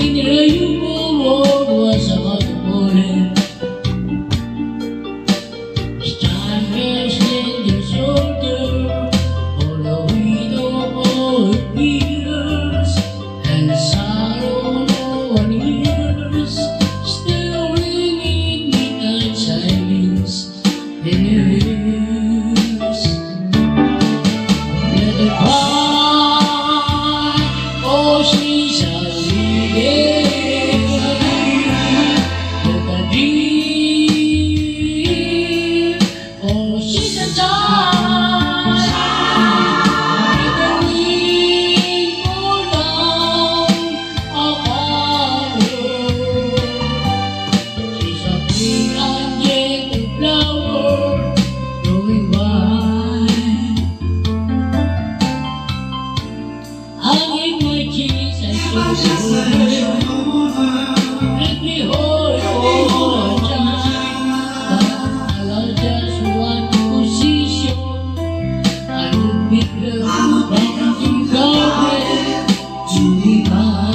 we knew you world was about to morning. As time rested your shoulder, all the weight of all it fears, and sorrow no one hears, still ringing midnight silence in your ears. Let it cry, oh she's a let me hold your child, but I love just one position. I will be the one you go to be mine.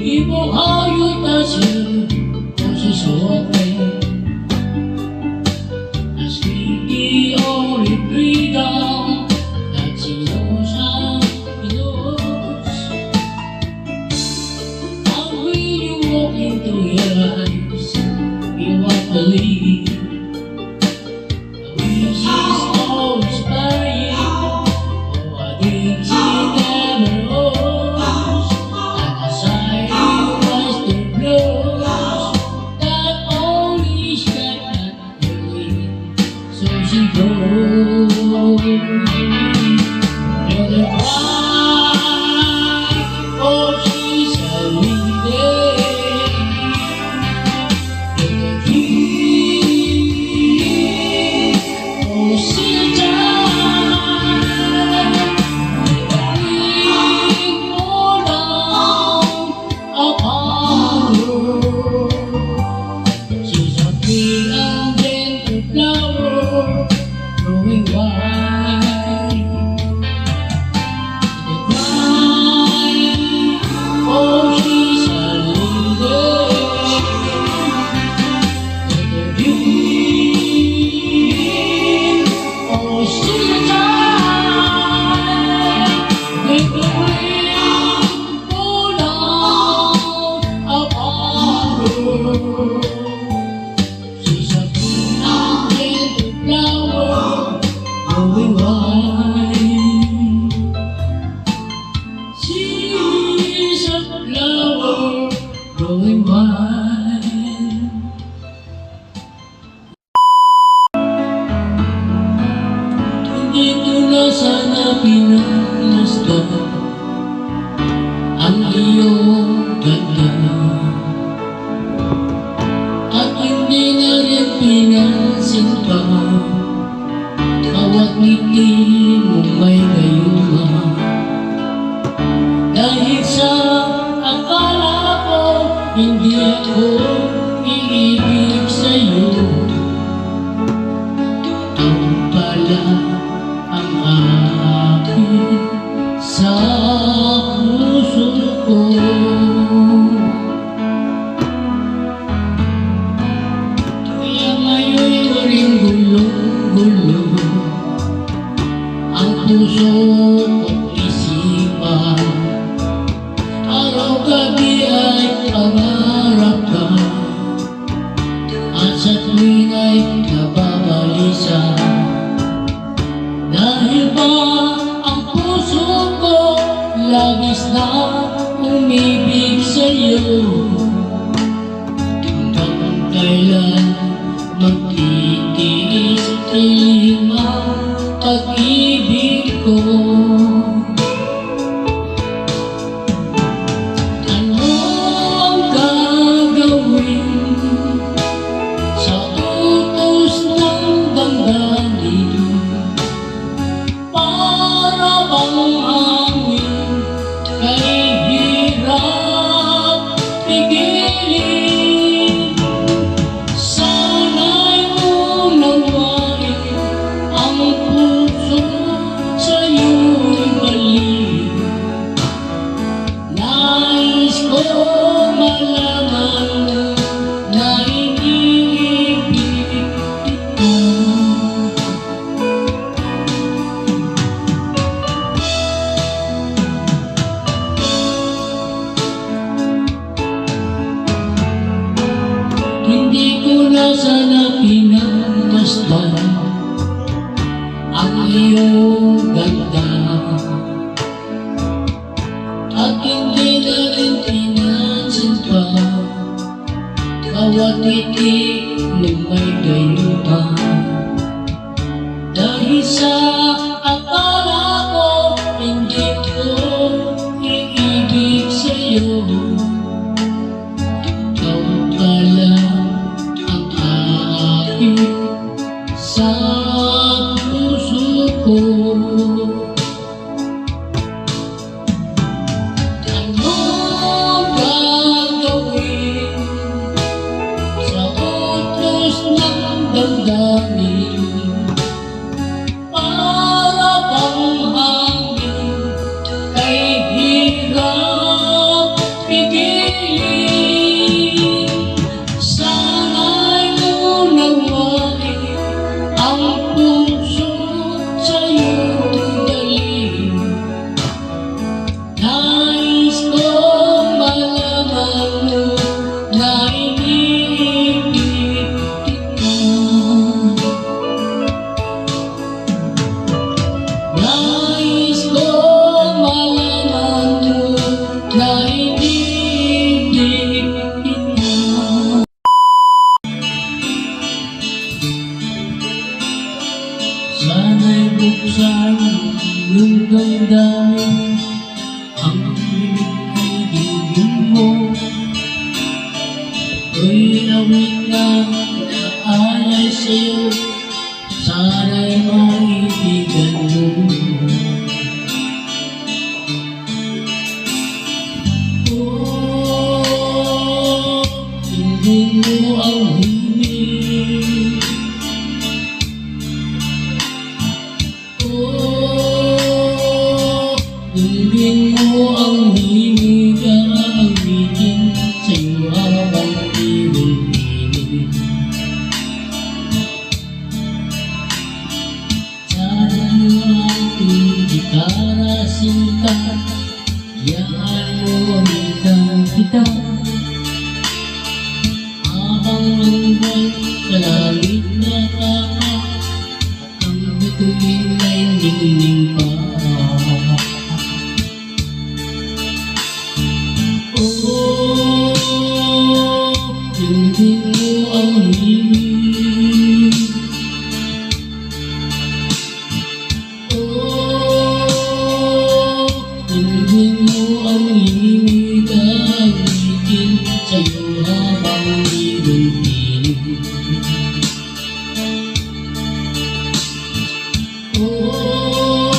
People, how you touch her, oh she's so open. A sweetie only freedom that she knows how she knows. And when you walk into her eyes, you won't believe the way she's always buying. Oh, I think she never owes. And as I she goes, let it cry, oh she's a lady. Let it keep, oh she's a child. We fall down upon her. She's a free and gentle flower, growing wild. They cry, oh she's a lady. Let her dream, oh she's a child. Let the wind fall down upon her. She's a free and gentle flower, growing wild. She's a flower growing wild. Hindi ko na sana pinagmasdan ang iyong ganda, at hindi na rin pinansin pa bawat ngiti mong may gayuma. Dahil sa akala ko hindi ako iibig sa'yo, ikaw pala ang akin sa puso ko. Kaya ngayon ring gulo-gulo ang puso ko't isipan. Araw-gabi ay pangarap ka, at sa tuwing ay nababalisa. Dahil ba ang puso ko labis na umibig sa'yo, hanggang kailan magtitiis ang pag-ibig ko. Ano ang gagawin Hindi ko na sana pinagmasdan ang iyong ganda, at hindi na rin pinansin pa bawat titik ng may gayuman. Dahil sa akala ko hindi ko iibig sa'yo, ikaw pala ang aakit sa puso ko. Anong gagawin sa utos ng damdamin? Para bang hangin ay hirap pigilin. Sana'y unawain ang puso sa'yong dalhin. Nais kong malaman mo na iniibig kita. Nais kong malaman mo na iniibig kita. Sana'y buksan yung damdamin, ang ibig mo. Ko'y awit na naalay sa'yo, sana'y maibigan mo. Oh, hindi mo ang himig. Oh, hindi mo ang himig, aawitin sa'yo habang iwipinig. Sana mo aking gitara sinta, yaan mo hanggang kita. Habang nandun sa langit na tama, ang bituin ay ningning pa. Oh, hindi mo ang himig. Oh, hindi mo ang himig, aawitin sa'yo habang iwipinig. Oh,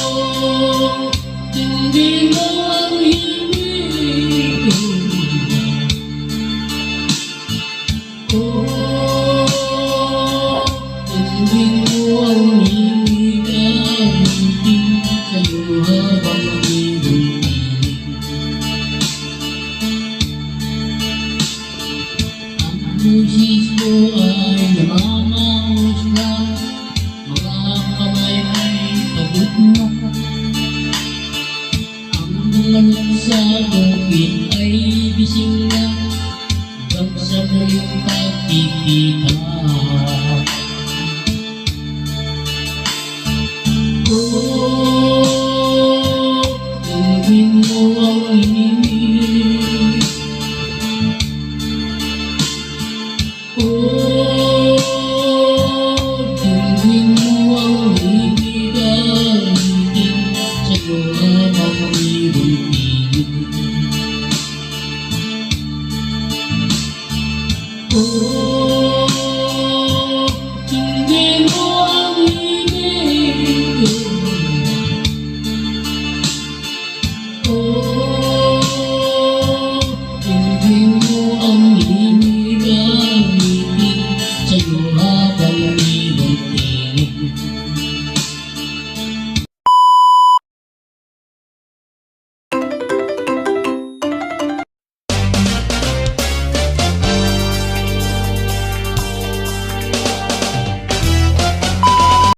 hindi mo ang himig. Oh, hindi mo ang himig, aawitin sa'yo habang iwipinig. Ang busis ko ay namamahusgan, mga kamay ay pagod na. Ang manok sa bukid ay bising na, hanggang sa muling pagkikita. Oh, hindi mo ang himig. Oh,